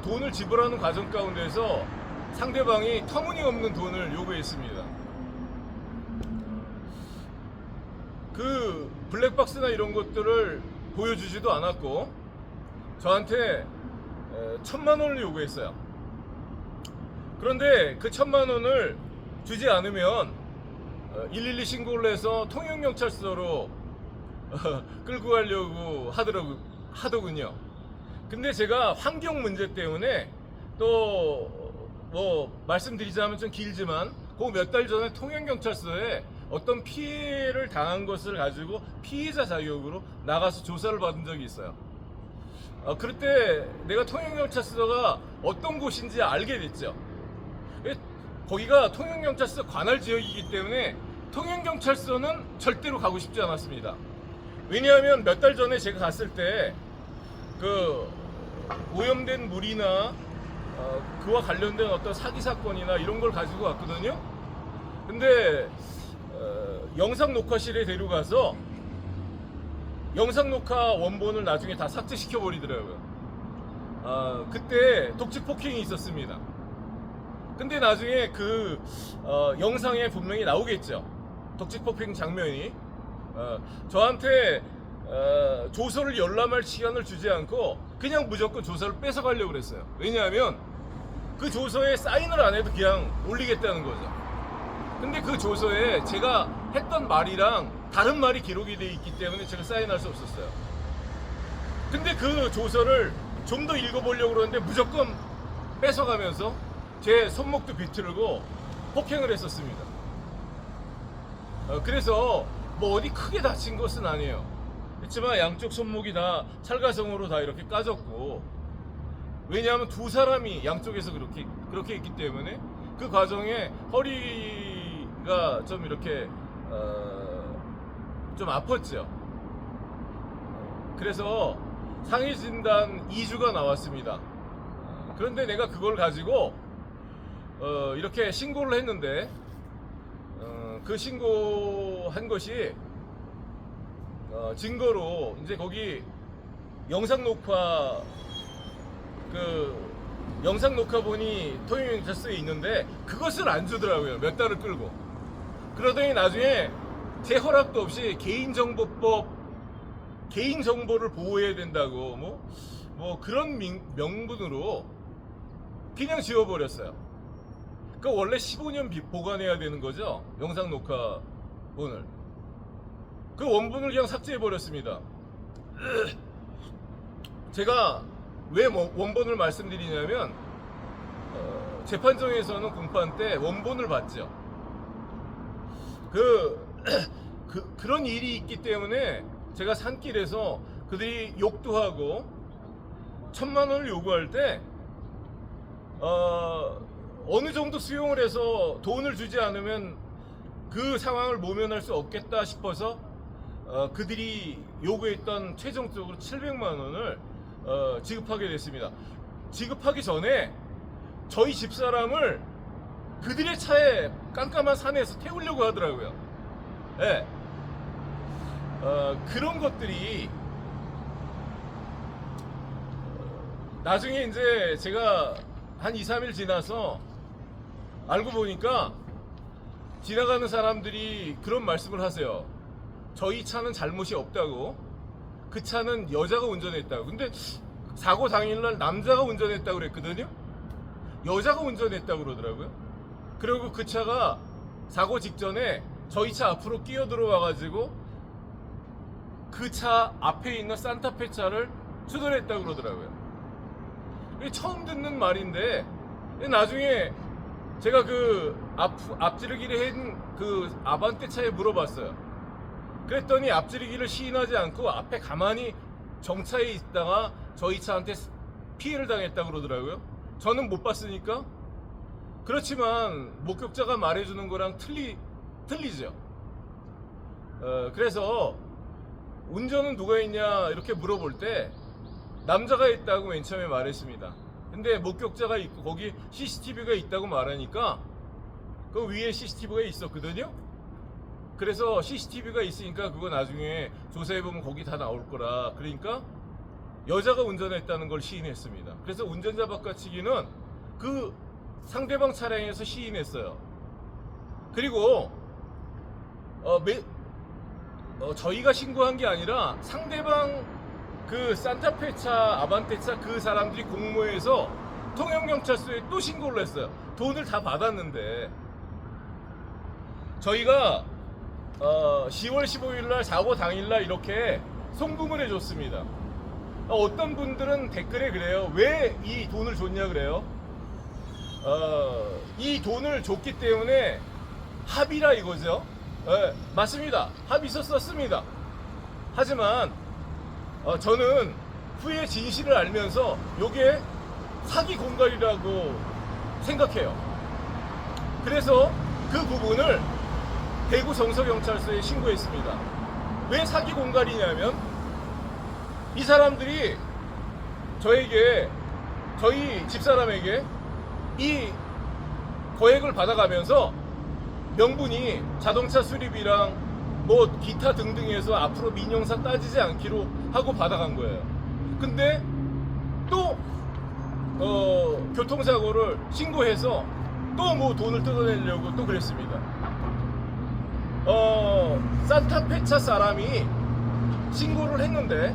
돈을 지불하는 과정 가운데서 상대방이 터무니없는 돈을 요구했습니다. 그 블랙박스나 이런 것들을 보여주지도 않았고 저한테 1,000만 원을 요구했어요. 그런데 그 1,000만 원을 주지 않으면 112 신고를 해서 통영경찰서로 끌고 가려고 하더군요. 근데 제가 환경 문제 때문에 또 뭐 말씀드리자면 좀 길지만 그 몇 달 전에 통영경찰서에 어떤 피해를 당한 것을 가지고 피해자 자격으로 나가서 조사를 받은 적이 있어요. 그럴 때 내가 통영경찰서가 어떤 곳인지 알게 됐죠. 거기가 통영경찰서 관할 지역이기 때문에 통영경찰서는 절대로 가고 싶지 않았습니다. 왜냐하면 몇 달 전에 제가 갔을 때 그 오염된 물이나 그와 관련된 어떤 사기 사건이나 이런 걸 가지고 왔거든요. 근데 영상 녹화실에 데려가서 영상 녹화 원본을 나중에 다 삭제시켜 버리더라고요. 그때 독직 폭행이 있었습니다. 근데 나중에 그 영상에 분명히 나오겠죠. 독직 폭행 장면이. 저한테 조서를 열람할 시간을 주지 않고 그냥 무조건 조서를 뺏어가려고 그랬어요. 왜냐하면 그 조서에 사인을 안 해도 그냥 올리겠다는 거죠. 근데 그 조서에 제가 했던 말이랑 다른 말이 기록이 되어 있기 때문에 제가 사인할 수 없었어요. 근데 그 조서를 좀 더 읽어보려고 그러는데 무조건 뺏어가면서 제 손목도 비틀고 폭행을 했었습니다. 그래서 뭐 어디 크게 다친 것은 아니에요. 그렇지만 양쪽 손목이 다 찰가성으로 다 이렇게 까졌고, 왜냐하면 두 사람이 양쪽에서 그렇게 했기 때문에 그 과정에 허리가 좀 이렇게 좀 아팠죠. 그래서 상해 진단 2주가 나왔습니다. 그런데 내가 그걸 가지고 이렇게 신고를 했는데 그 신고한 것이 증거로 이제 거기 영상 녹화본이 통영경찰서에 있는데 그것을 안 주더라고요. 몇 달을 끌고. 그러더니 나중에 제 허락도 없이 개인정보를 보호해야 된다고 뭐 그런 명분으로 그냥 지워버렸어요. 그 원래 15년 보관해야 되는 거죠. 영상 녹화본을. 그 원본을 그냥 삭제해버렸습니다. 제가 왜 원본을 말씀드리냐면 재판정에서는 공판 때 원본을 받죠. 그런 일이 있기 때문에 제가 산길에서 그들이 욕도 하고 1,000만 원을 요구할 때 어느 정도 수용을 해서 돈을 주지 않으면 그 상황을 모면할 수 없겠다 싶어서 그들이 요구했던 최종적으로 700만 원을 지급하게 됐습니다. 지급하기 전에 저희 집사람을 그들의 차에 깜깜한 산에서 태우려고 하더라고요. 네. 그런 것들이 나중에 이제 제가 한 2, 3일 지나서 알고 보니까 지나가는 사람들이 그런 말씀을 하세요. 저희 차는 잘못이 없다고. 그 차는 여자가 운전했다고. 근데 사고 당일날 남자가 운전했다고 그랬거든요. 여자가 운전했다고 그러더라고요. 그리고 그 차가 사고 직전에 저희 차 앞으로 끼어 들어와가지고 그 차 앞에 있는 산타페 차를 추돌했다고 그러더라고요. 이게 처음 듣는 말인데 나중에 제가 그 앞지르기를 한 그 아반떼 차에 물어봤어요. 그랬더니 앞지르기를 시인하지 않고 앞에 가만히 정차에 있다가 저희 차한테 피해를 당했다고 그러더라고요. 저는 못 봤으니까. 그렇지만 목격자가 말해주는 거랑 틀리죠. 그래서 운전은 누가 했냐 이렇게 물어볼 때 남자가 했다고 맨 처음에 말했습니다. 근데 목격자가 있고 거기 CCTV가 있다고 말하니까 그 위에 CCTV가 있었거든요. 그래서 CCTV가 있으니까 그거 나중에 조사해보면 거기 다 나올 거라. 그러니까 여자가 운전했다는 걸 시인했습니다. 그래서 운전자 바꿔치기는 그 상대방 차량에서 시인했어요. 그리고 저희가 신고한 게 아니라 상대방 그 산타페차, 아반떼차 그 사람들이 공모해서 통영경찰서에 또 신고를 했어요. 돈을 다 받았는데 저희가 10월 15일 날 사고 당일 날 이렇게 송금을 해줬습니다. 어떤 분들은 댓글에 그래요. 왜 이 돈을 줬냐 그래요. 이 돈을 줬기 때문에 합의라 이거죠. 맞습니다. 합의서 썼습니다. 하지만 저는 후에 진실을 알면서 요게 사기 공갈이라고 생각해요. 그래서 그 부분을 대구 정서경찰서에 신고했습니다. 왜 사기 공갈이냐면 이 사람들이 저희 집사람에게 이 거액을 받아가면서 명분이 자동차 수리비랑 뭐 기타 등등해서 앞으로 민형사 따지지 않기로 하고 받아간 거예요. 근데 또 교통사고를 신고해서 또 뭐 돈을 뜯어내려고 또 그랬습니다. 산타페차 사람이 신고를 했는데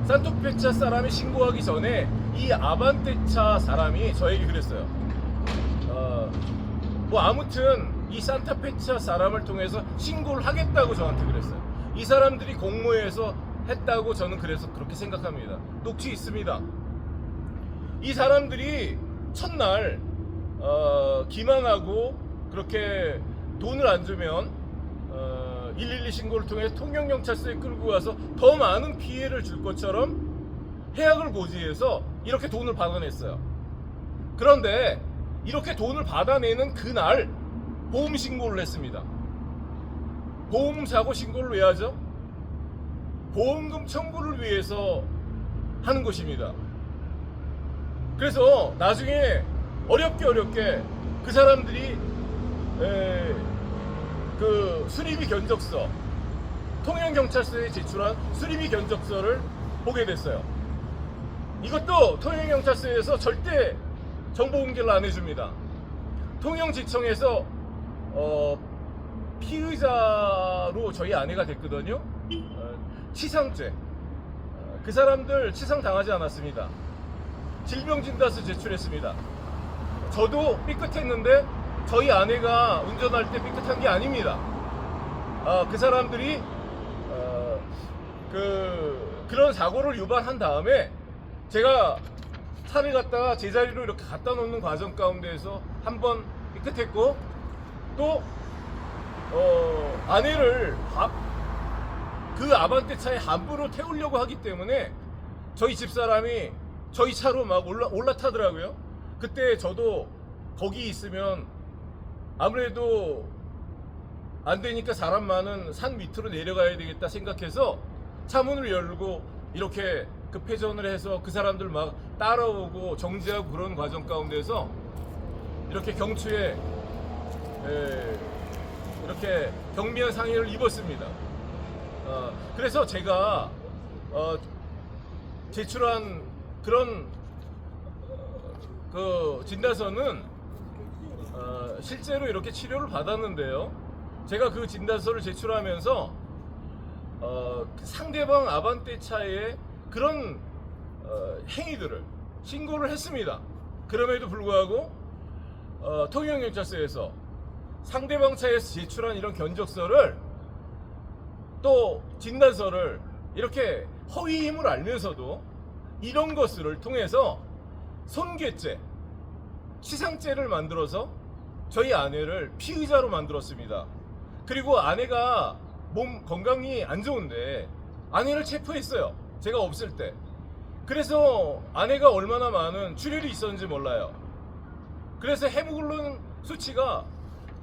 산타페차 사람이 신고하기 전에 이 아반떼차 사람이 저에게 그랬어요. 뭐 아무튼 이 산타페차 사람을 통해서 신고를 하겠다고 저한테 그랬어요. 이 사람들이 공모해서 했다고 저는 그래서 그렇게 생각합니다. 녹취 있습니다. 이 사람들이 첫날 기망하고 그렇게 돈을 안 주면 112 신고를 통해 통영경찰서에 끌고 가서 더 많은 피해를 줄 것처럼 해악을 고지해서 이렇게 돈을 받아냈어요. 그런데 이렇게 돈을 받아내는 그날 보험 신고를 했습니다. 보험사고 신고를 왜 하죠? 보험금 청구를 위해서 하는 것입니다. 그래서 나중에 어렵게 그 사람들이 그 수리비 견적서, 통영경찰서에 제출한 수리비 견적서를 보게 됐어요. 이것도 통영경찰서에서 절대 정보 공개를 안 해줍니다. 통영지청에서 피의자로 저희 아내가 됐거든요. 치상죄. 그 사람들 치상 당하지 않았습니다. 질병진단서 제출했습니다. 저도 삐끗했는데 저희 아내가 운전할 때 삐끗한 게 아닙니다. 그 사람들이 그런 사고를 유발한 다음에 제가 차를 갖다가 제자리로 이렇게 갖다 놓는 과정 가운데에서 한번 삐끗했고 또 아내를 그 아반떼차에 함부로 태우려고 하기 때문에 저희 집사람이 저희 차로 막 올라타더라고요. 그때 저도 거기 있으면 아무래도 안 되니까 사람 많은 산 밑으로 내려가야 되겠다 생각해서 차문을 열고 이렇게 급회전을 해서 그 사람들 막 따라오고 정지하고 그런 과정 가운데서 이렇게 경추에 이렇게 경미한 상해를 입었습니다. 그래서 제가 제출한 그런 그 진단서는 실제로 이렇게 치료를 받았는데요. 제가 그 진단서를 제출하면서 상대방 아반떼차의 그런 행위들을 신고를 했습니다. 그럼에도 불구하고 통영경찰서에서 상대방 차에서 제출한 이런 견적서를 또 진단서를 이렇게 허위임을 알면서도 이런 것들을 통해서 손괴죄, 치상죄를 만들어서 저희 아내를 피의자로 만들었습니다. 그리고 아내가 몸 건강이 안 좋은데 아내를 체포했어요. 제가 없을 때. 그래서 아내가 얼마나 많은 출혈이 있었는지 몰라요. 그래서 헤모글로빈 수치가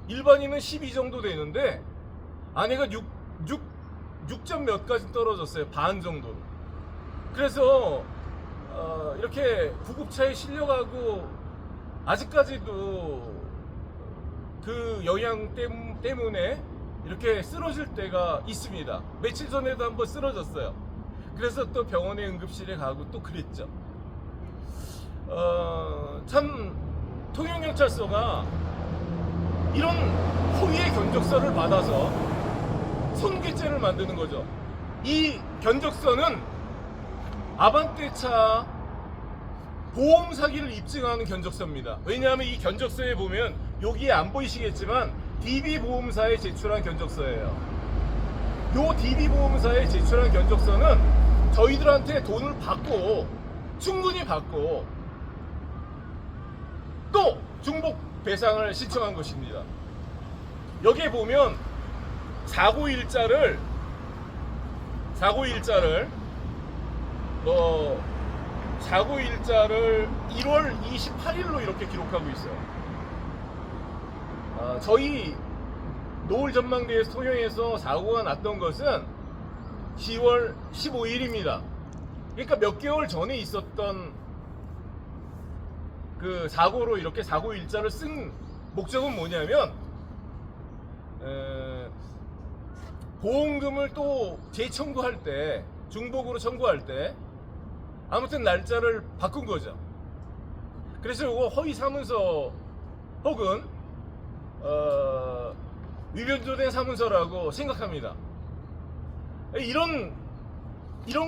일반인은 12 정도 되는데 아내가 6점 몇 가지 떨어졌어요. 반 정도로. 그래서 이렇게 구급차에 실려가고 아직까지도 그 영양 때문에 이렇게 쓰러질 때가 있습니다. 며칠 전에도 한번 쓰러졌어요. 그래서 또 병원에 응급실에 가고 또 그랬죠. 참 통영경찰서가 이런 허위의 견적서를 받아서 손괴죄를 만드는 거죠. 이 견적서는 아반떼차 보험 사기를 입증하는 견적서입니다. 왜냐하면 이 견적서에 보면 여기에 안 보이시겠지만 DB보험사에 제출한 견적서예요. 요 DB보험사에 제출한 견적서는 저희들한테 돈을 받고 충분히 받고 또 중복 배상을 신청한 것입니다. 여기에 보면 사고 일자를 1월 28일로 이렇게 기록하고 있어요. 저희 노을 전망대에서 통영에서 사고가 났던 것은 10월 15일입니다. 그러니까 몇 개월 전에 있었던 그 사고로 이렇게 사고 일자를 쓴 목적은 뭐냐면 보험금을 또 재청구할 때, 중복으로 청구할 때 아무튼 날짜를 바꾼 거죠. 그래서 이거 허위 사문서 혹은 위변조된 사문서라고 생각합니다. 이런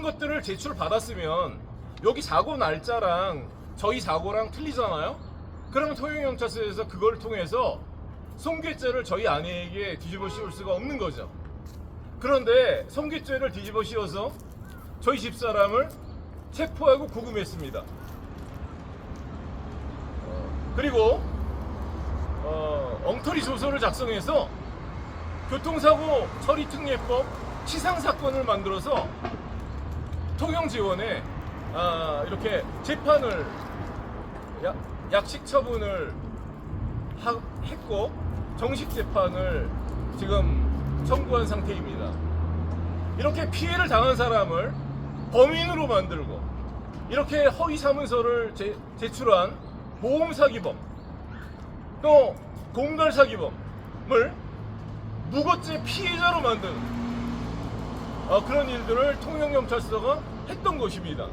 것들을 제출 받았으면 여기 사고 날짜랑 저희 사고랑 틀리잖아요. 그러면 통영경찰서에서 그걸 통해서 손괴죄를 저희 아내에게 뒤집어 씌울 수가 없는 거죠. 그런데 손괴죄를 뒤집어 씌워서 저희 집사람을 체포하고 구금했습니다. 그리고 엉터리 조서를 작성해서 교통사고 처리특례법 치상사건을 만들어서 통영지원에 이렇게 재판을 약식 처분을 했고 정식 재판을 지금 청구한 상태입니다. 이렇게 피해를 당한 사람을 범인으로 만들고 이렇게 허위 사문서를 제출한 보험사기범 또 공갈사기범을 무고죄 피해자로 만든 그런 일들을 통영경찰서가 했던 것입니다.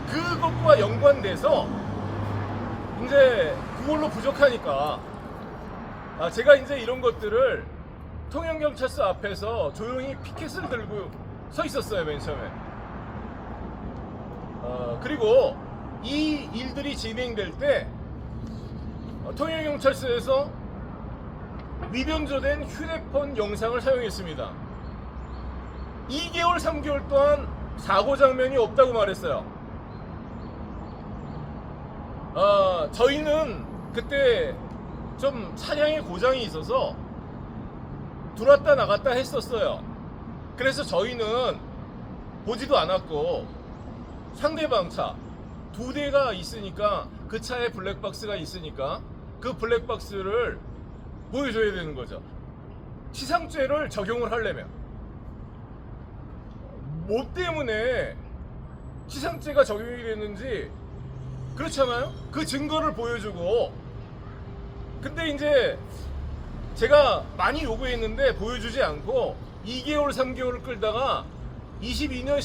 그것과 연관돼서 이제 그걸로 부족하니까 제가 이제 이런 것들을 통영경찰서 앞에서 조용히 피켓을 들고 서 있었어요, 맨 처음에. 그리고 이 일들이 진행될 때 통영경찰서에서 위변조된 휴대폰 영상을 사용했습니다. 2개월, 3개월 동안 사고 장면이 없다고 말했어요. 저희는 그때 좀 차량에 고장이 있어서 들어왔다 나갔다 했었어요. 그래서 저희는 보지도 않았고 상대방 차 2대가 있으니까 그 차에 블랙박스가 있으니까 그 블랙박스를 보여줘야 되는 거죠. 치상죄를 적용을 하려면 뭐 때문에 치상죄가 적용이 됐는지 그렇잖아요. 그 증거를 보여주고 근데 이제 제가 많이 요구했는데 보여주지 않고 2개월 3개월을 끌다가 22년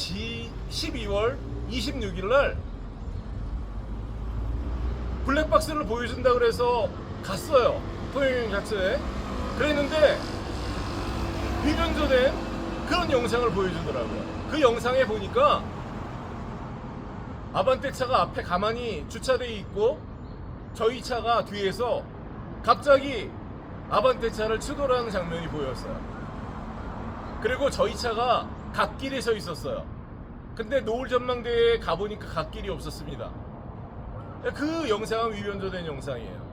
12월 26일 날 블랙박스를 보여준다 그래서 갔어요. 통영경찰서에. 그랬는데 위변조된 그런 영상을 보여주더라고요. 그 영상에 보니까 아반떼 차가 앞에 가만히 주차되어 있고 저희 차가 뒤에서 갑자기 아반떼 차를 추돌하는 장면이 보였어요. 그리고 저희 차가 갓길에 서 있었어요. 근데 노을 전망대에 가보니까 갓길이 없었습니다. 그 영상은 위변조된 영상이에요.